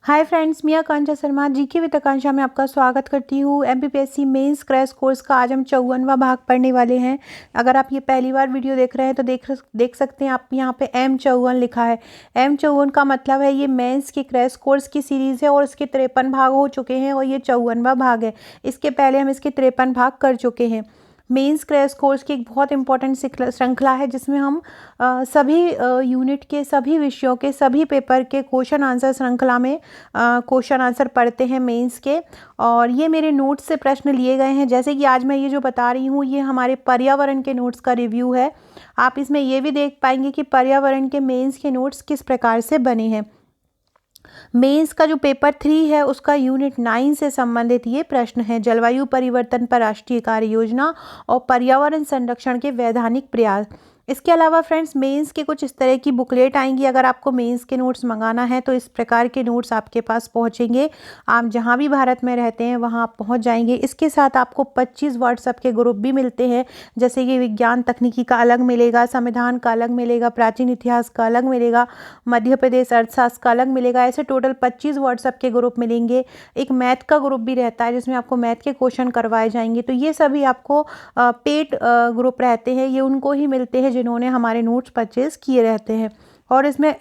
Hi friends, मैं आकांक्षा Sharma GK with आकांक्षा में आपका स्वागत करती हूँ। एमपीपीएससी मेंस क्रैश कोर्स का आज हम 54वां भाग पढ़ने वाले हैं। अगर आप ये पहली बार वीडियो देख रहे हैं तो देख सकते हैं आप यहाँ पे M54 लिखा है। M54 का मतलब है ये मेंस के क्रैश कोर्स की सीरीज़ है और इसके 53 भाग हो चुके हैं और ये 54वां भाग है। इसके पहले हम इसके 53 भाग कर चुके हैं। मेंस क्रैश कोर्स की एक बहुत इंपॉर्टेंट श्रृंखला है जिसमें हम सभी यूनिट के सभी विषयों के सभी पेपर के क्वेश्चन आंसर श्रृंखला में क्वेश्चन आंसर पढ़ते हैं मेंस के। और ये मेरे नोट्स से प्रश्न लिए गए हैं। जैसे कि आज मैं ये जो बता रही हूँ ये हमारे पर्यावरण के नोट्स का रिव्यू है। आप इसमें ये भी देख पाएंगे कि पर्यावरण के मेंस के नोट्स किस प्रकार से बने हैं। मेंस का जो पेपर 3 है उसका यूनिट 9 से संबंधित ये प्रश्न है। जलवायु परिवर्तन पर राष्ट्रीय कार्य योजना और पर्यावरण संरक्षण के वैधानिक प्रयास। इसके अलावा फ्रेंड्स मेंस के कुछ इस तरह की बुकलेट आएंगी। अगर आपको मेंस के नोट्स मंगाना है तो इस प्रकार के नोट्स आपके पास पहुंचेंगे। आप जहां भी भारत में रहते हैं वहां आप पहुंच जाएंगे। इसके साथ आपको 25 व्हाट्सएप के ग्रुप भी मिलते हैं, जैसे कि विज्ञान तकनीकी का अलग मिलेगा, संविधान का अलग मिलेगा, प्राचीन इतिहास का अलग मिलेगा, मध्य प्रदेश अर्थशास्त्र का अलग मिलेगा। ऐसे टोटल 25 व्हाट्सएप के ग्रुप मिलेंगे। एक मैथ का ग्रुप भी रहता है जिसमें आपको मैथ के क्वेश्चन करवाए जाएंगे। तो ये सभी आपको पेड ग्रुप रहते हैं, ये उनको ही मिलते हैं जिन्होंने हमारे नोट्स परचेज किए रहते हैं। और इसमें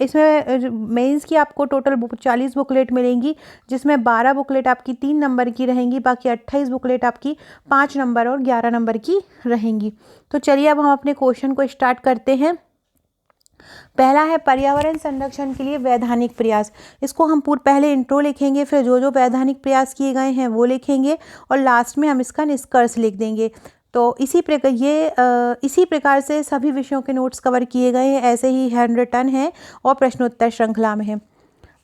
मेंस की आपको टोटल 40 बुकलेट मिलेंगी, जिसमें 12 बुकलेट आपकी 3 नंबर की रहेंगी, बाकी 28 बुकलेट आपकी 5 नंबर और 11 नंबर की रहेंगी। तो चलिए अब हम अपने क्वेश्चन को स्टार्ट करते हैं। पहला है पर्यावरण संरक्षण के लिए वैधानिक प्रयास। इसको हम पहले इंट्रो लिखेंगे, फिर जो जो वैधानिक प्रयास किए गए हैं वो लिखेंगे और लास्ट में हम इसका निष्कर्ष लिख देंगे। तो इसी प्रकार से सभी विषयों के नोट्स कवर किए गए हैं। ऐसे ही हैंड रिटन है और प्रश्नोत्तर श्रृंखला में है।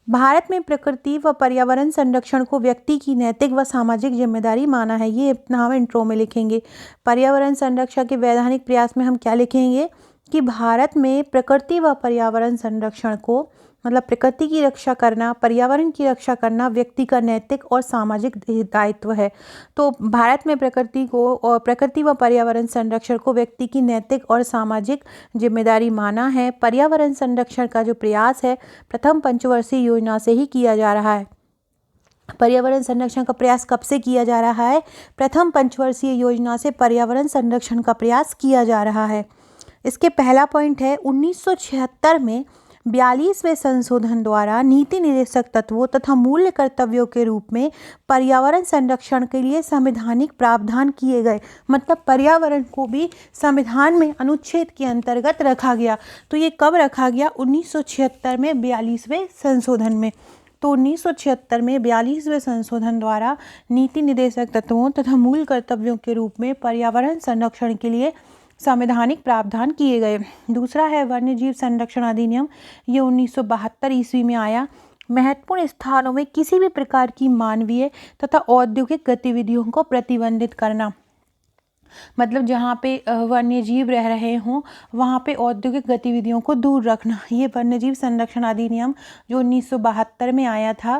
भारत में प्रकृति व पर्यावरण संरक्षण को व्यक्ति की नैतिक व सामाजिक जिम्मेदारी माना है। ये अपना हम इंट्रो में लिखेंगे। पर्यावरण संरक्षण के वैधानिक प्रयास में हम क्या लिखेंगे कि भारत में प्रकृति व पर्यावरण संरक्षण को, मतलब प्रकृति की रक्षा करना, पर्यावरण की रक्षा करना व्यक्ति का नैतिक और सामाजिक दायित्व है। तो भारत में प्रकृति व पर्यावरण संरक्षण को व्यक्ति की नैतिक और सामाजिक जिम्मेदारी माना है। पर्यावरण संरक्षण का जो प्रयास है प्रथम पंचवर्षीय योजना से ही किया जा रहा है। पर्यावरण संरक्षण का प्रयास कब से किया जा रहा है? प्रथम पंचवर्षीय योजना से पर्यावरण संरक्षण का प्रयास किया जा रहा है। इसके पहला पॉइंट है 1976 में 42वें संशोधन द्वारा नीति निर्देशक तत्वों तथा मूल्य कर्तव्यों के रूप में पर्यावरण संरक्षण के लिए संवैधानिक प्रावधान किए गए। मतलब पर्यावरण को भी संविधान में अनुच्छेद के अंतर्गत रखा गया। तो ये कब रखा गया? 1976 में 42वें संशोधन में। तो 1976 में 42वें संशोधन द्वारा नीति निर्देशक तत्वों तथा मूल कर्तव्यों के रूप में पर्यावरण संरक्षण के लिए संवैधानिक प्रावधान किए गए। दूसरा है वन्यजीव संरक्षण अधिनियम। ये 1972 ईस्वी में आया। महत्वपूर्ण स्थानों में किसी भी प्रकार की मानवीय तथा औद्योगिक गतिविधियों को प्रतिबंधित करना। मतलब जहाँ पे वन्य जीव रह रहे हों वहाँ पे औद्योगिक गतिविधियों को दूर रखना। ये वन्यजीव संरक्षण अधिनियम जो 1972 में आया था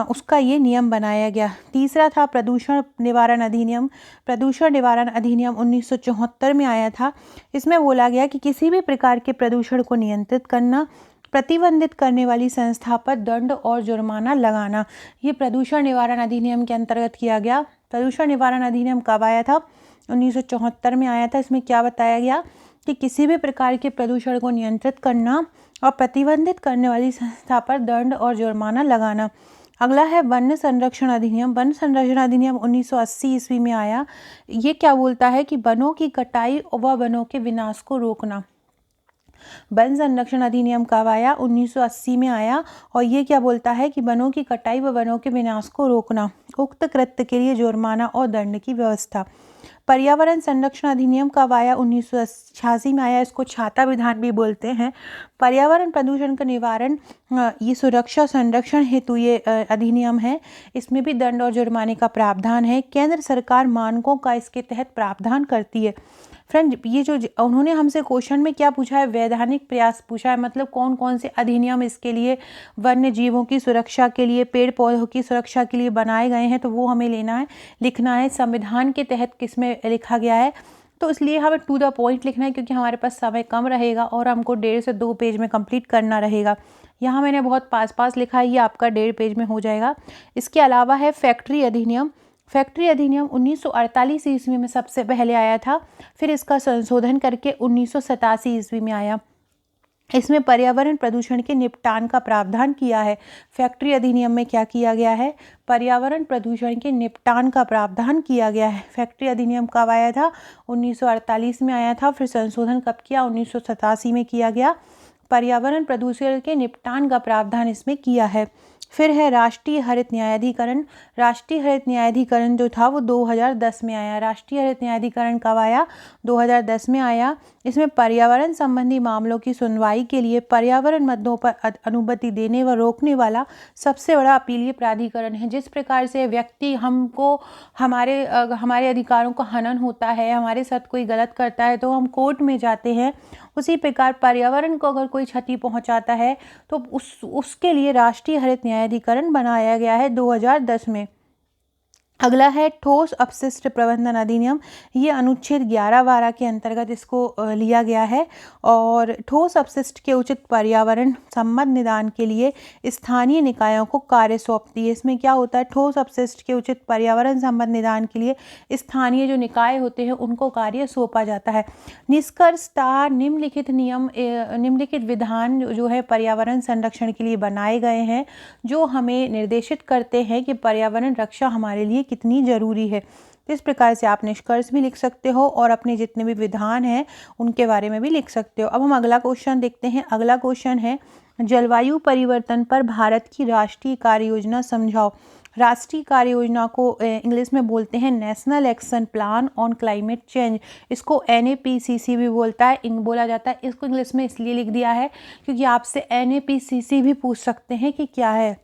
उसका ये नियम बनाया गया। तीसरा था प्रदूषण निवारण अधिनियम। प्रदूषण निवारण अधिनियम 1974 में आया था। इसमें बोला गया कि किसी भी प्रकार के प्रदूषण को नियंत्रित करना, प्रतिबंधित करने वाली संस्था पर दंड और जुर्माना लगाना। ये प्रदूषण निवारण अधिनियम के अंतर्गत किया गया। प्रदूषण निवारण अधिनियम कब आया था? 1974 में आया था। इसमें क्या बताया गया कि किसी भी प्रकार के प्रदूषण को नियंत्रित करना और प्रतिबंधित करने वाली संस्था पर दंड और जुर्माना लगाना। अगला है वन संरक्षण अधिनियम। वन संरक्षण अधिनियम 1980 ईस्वी में आया। ये क्या बोलता है कि वनों की कटाई व वनों के विनाश को रोकना। वन संरक्षण अधिनियम कब आया? 1980 में आया। और ये क्या बोलता है कि वनों की कटाई व वनों के विनाश को रोकना, उक्त कृत्य के लिए जुर्माना और दंड की व्यवस्था। पर्यावरण संरक्षण अधिनियम कब आया? 1986 में आया। इसको छाता विधान भी बोलते हैं। पर्यावरण प्रदूषण का निवारण, ये सुरक्षा संरक्षण हेतु ये अधिनियम है। इसमें भी दंड और जुर्माने का प्रावधान है। केंद्र सरकार मानकों का इसके तहत प्रावधान करती है। फ्रेंड, ये जो उन्होंने हमसे क्वेश्चन में क्या पूछा है? वैधानिक प्रयास पूछा है। मतलब कौन कौन से अधिनियम इसके लिए, वन्य जीवों की सुरक्षा के लिए, पेड़ पौधों की सुरक्षा के लिए बनाए गए हैं, तो वो हमें लिखना है। संविधान के तहत किसमें लिखा गया है, तो इसलिए हमें टू द पॉइंट लिखना है क्योंकि हमारे पास समय कम रहेगा और हमको 1.5 से 2 पेज में कंप्लीट करना रहेगा। यहाँ मैंने बहुत पास पास लिखा है, ये आपका 1.5 पेज में हो जाएगा। इसके अलावा है फैक्ट्री अधिनियम। फैक्ट्री अधिनियम 1948 ईस्वी में सबसे पहले आया था, फिर इसका संशोधन करके 1987 ईस्वी में आया। इसमें पर्यावरण प्रदूषण के निपटान का प्रावधान किया है। फैक्ट्री अधिनियम में क्या किया गया है? पर्यावरण प्रदूषण के निपटान का प्रावधान किया गया है। फैक्ट्री अधिनियम कब आया था? 1948 में आया था, फिर संशोधन कब किया? 1987 में किया गया। पर्यावरण प्रदूषण के निपटान का प्रावधान इसमें किया है। फिर है राष्ट्रीय हरित न्यायाधिकरण। राष्ट्रीय हरित न्यायाधिकरण जो था वो 2010 में आया। राष्ट्रीय हरित न्यायाधिकरण कब आया? 2010 में आया। इसमें पर्यावरण संबंधी मामलों की सुनवाई के लिए पर्यावरण मुद्दों पर अनुमति देने व रोकने वाला सबसे बड़ा अपीलीय प्राधिकरण है। जिस प्रकार से व्यक्ति हमको हमारे अधिकारों का हनन होता है, हमारे साथ कोई गलत करता है तो हम कोर्ट में जाते हैं, उसी प्रकार पर्यावरण को अगर कोई क्षति पहुंचाता है तो उसके लिए राष्ट्रीय हरित न्यायाधिकरण बनाया गया है 2010 में। अगला है ठोस अपशिष्ट प्रबंधन अधिनियम। ये अनुच्छेद 11-12 के अंतर्गत इसको लिया गया है और ठोस अपशिष्ट के उचित पर्यावरण सम्मत निदान के लिए स्थानीय निकायों को कार्य सौंपती है। इसमें क्या होता है? ठोस अपशिष्ट के उचित पर्यावरण सम्मत निदान के लिए स्थानीय जो निकाय होते हैं उनको कार्य सौंपा जाता है। निष्कर्षतः निम्नलिखित विधान जो है पर्यावरण संरक्षण के लिए बनाए गए हैं, जो हमें निर्देशित करते हैं कि पर्यावरण रक्षा हमारे लिए कितनी जरूरी है। इस प्रकार से आप निष्कर्ष भी लिख सकते हो और अपने जितने भी विधान हैं उनके बारे में भी लिख सकते हो। अब हम अगला क्वेश्चन देखते हैं। अगला क्वेश्चन है जलवायु परिवर्तन पर भारत की राष्ट्रीय कार्य योजना समझाओ। राष्ट्रीय कार्य योजना को इंग्लिश में बोलते हैं national action plan on climate change. इसको NAPCC भी बोला जाता है। इसको इंग्लिश में इसलिए लिख दिया है क्योंकि आपसे NAPCC भी पूछ सकते हैं कि क्या है।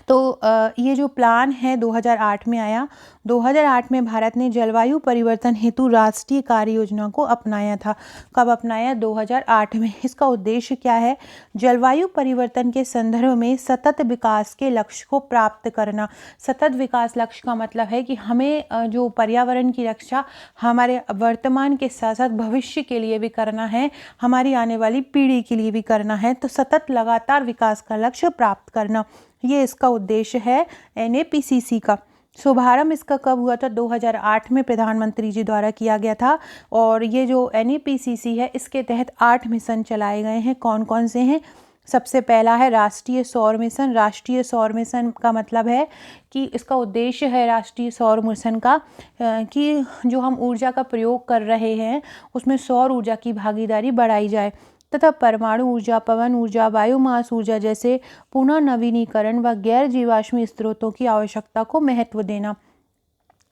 तो ये जो प्लान है 2008 में आया। 2008 में भारत ने जलवायु परिवर्तन हेतु राष्ट्रीय कार्य योजना को अपनाया था। कब अपनाया? 2008 में। इसका उद्देश्य क्या है? जलवायु परिवर्तन के संदर्भ में सतत विकास के लक्ष्य को प्राप्त करना। सतत विकास लक्ष्य का मतलब है कि हमें जो पर्यावरण की रक्षा हमारे वर्तमान के साथ साथ भविष्य के लिए भी करना है, हमारी आने वाली पीढ़ी के लिए भी करना है। तो सतत लगातार विकास का लक्ष्य प्राप्त करना, ये इसका उद्देश्य है NAPCC का। शुभारंभ इसका कब हुआ था? 2008 में प्रधानमंत्री जी द्वारा किया गया था। और ये जो NAPCC है इसके तहत 8 मिशन चलाए गए हैं। कौन कौन से हैं? सबसे पहला है राष्ट्रीय सौर मिशन। राष्ट्रीय सौर मिशन का मतलब है कि इसका उद्देश्य है राष्ट्रीय सौर मिशन का कि जो हम ऊर्जा का प्रयोग कर रहे हैं उसमें सौर ऊर्जा की भागीदारी बढ़ाई जाए तथा परमाणु ऊर्जा, पवन ऊर्जा, बायोमास ऊर्जा जैसे पुनः नवीनीकरण व गैर जीवाश्मी स्रोतों की आवश्यकता को महत्व देना।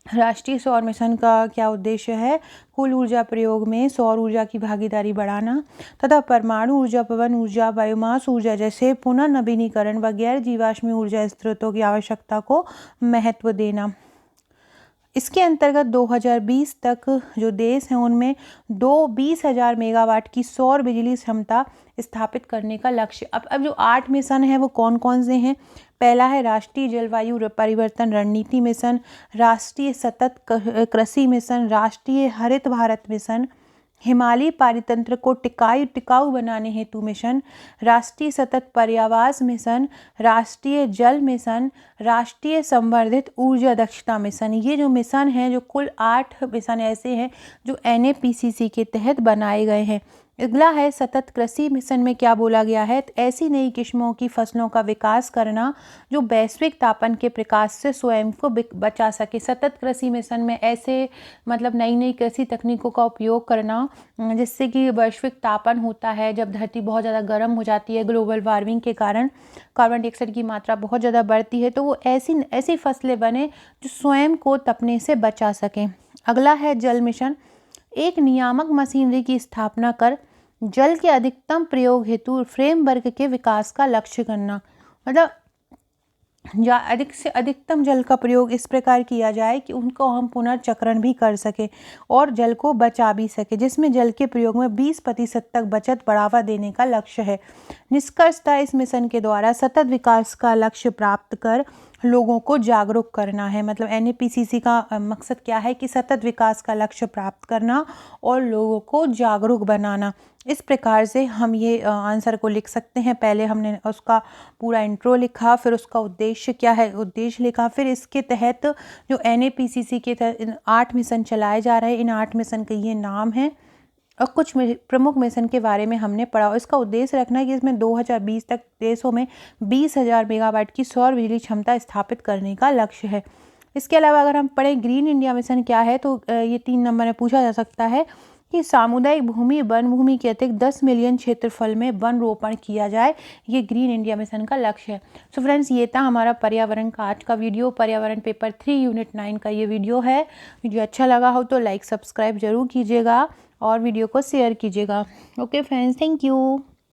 राष्ट्रीय सौर मिशन का क्या उद्देश्य है? कुल ऊर्जा प्रयोग में सौर ऊर्जा की भागीदारी बढ़ाना तथा परमाणु ऊर्जा, पवन ऊर्जा, बायोमास ऊर्जा जैसे पुनः नवीनीकरण व गैर जीवाश्मी ऊर्जा स्रोतों की आवश्यकता को महत्व देना। इसके अंतर्गत 2020 तक जो देश हैं उनमें 20,000 मेगावाट की सौर बिजली क्षमता स्थापित करने का लक्ष्य। अब जो 8 मिशन है वो कौन कौन से हैं? पहला है राष्ट्रीय जलवायु परिवर्तन रणनीति मिशन, राष्ट्रीय सतत कृषि मिशन, राष्ट्रीय हरित भारत मिशन, हिमालयी पारितंत्र को टिकाऊ बनाने हेतु मिशन, राष्ट्रीय सतत पर्यावास मिशन, राष्ट्रीय जल मिशन, राष्ट्रीय संवर्धित ऊर्जा दक्षता मिशन। ये जो मिशन हैं, जो कुल 8 मिशन ऐसे हैं जो NAPCC के तहत बनाए गए हैं। अगला है सतत कृषि मिशन में क्या बोला गया है? ऐसी नई किस्मों की फसलों का विकास करना जो वैश्विक तापन के प्रकाश से स्वयं को बचा सके। सतत कृषि मिशन में ऐसे मतलब नई कृषि तकनीकों का उपयोग करना जिससे कि वैश्विक तापन होता है, जब धरती बहुत ज़्यादा गर्म हो जाती है ग्लोबल वार्मिंग के कारण, कार्बन डाइऑक्साइड की मात्रा बहुत ज़्यादा बढ़ती है, तो वो ऐसी फसलें बने जो स्वयं को तपने से बचा सकें। अगला है जल मिशन। एक नियामक मशीनरी की स्थापना कर जल के अधिकतम प्रयोग हेतु फ्रेमवर्क के विकास का लक्ष्य करना। मतलब अधिक से अधिकतम जल का प्रयोग इस प्रकार किया जाए कि उनको हम पुनर्चक्रण भी कर सकें और जल को बचा भी सके, जिसमें जल के प्रयोग में 20% तक बचत बढ़ावा देने का लक्ष्य है। निष्कर्षतः इस मिशन के द्वारा सतत विकास का लक्ष्य प्राप्त कर लोगों को जागरूक करना है। मतलब NAPCC का मकसद क्या है कि सतत विकास का लक्ष्य प्राप्त करना और लोगों को जागरूक बनाना। इस प्रकार से हम ये आंसर को लिख सकते हैं। पहले हमने उसका पूरा इंट्रो लिखा, फिर उसका उद्देश्य क्या है उद्देश्य लिखा, फिर इसके तहत जो NAPCC के तहत 8 मिशन चलाए जा रहे हैं, इन 8 मिशन के ये नाम हैं और कुछ प्रमुख मिशन के बारे में हमने पढ़ा। और इसका उद्देश्य रखना है कि इसमें 2020 तक देशों में 20,000 मेगावाट की सौर बिजली क्षमता स्थापित करने का लक्ष्य है। इसके अलावा अगर हम पढ़ें ग्रीन इंडिया मिशन क्या है, तो ये 3 नंबर में पूछा जा सकता है कि सामुदायिक भूमि वन भूमि के अतिरिक्त 10 मिलियन क्षेत्रफल में वन रोपण किया जाए, ये ग्रीन इंडिया मिशन का लक्ष्य है। सो फ्रेंड्स, ये था हमारा पर्यावरण का आज का वीडियो। पर्यावरण पेपर 3 यूनिट 9 का ये वीडियो है। वीडियो अच्छा लगा हो तो लाइक सब्सक्राइब जरूर कीजिएगा और वीडियो को शेयर कीजिएगा। Okay friends, thank you.